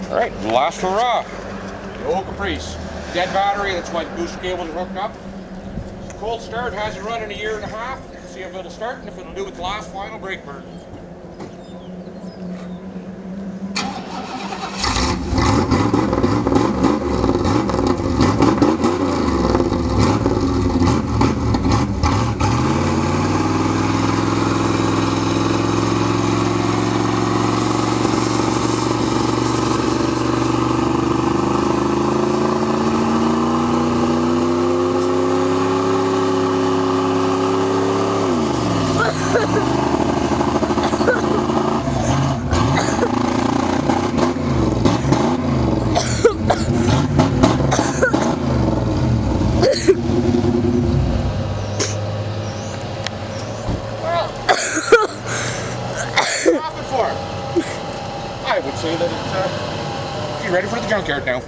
Alright, last hurrah. The old Caprice. Dead battery, that's why the booster cable is hooked up. Cold start, hasn't run in a year and a half. See if it'll start and if it'll do with the last final brake burn. I would say that it's ready for the junkyard now.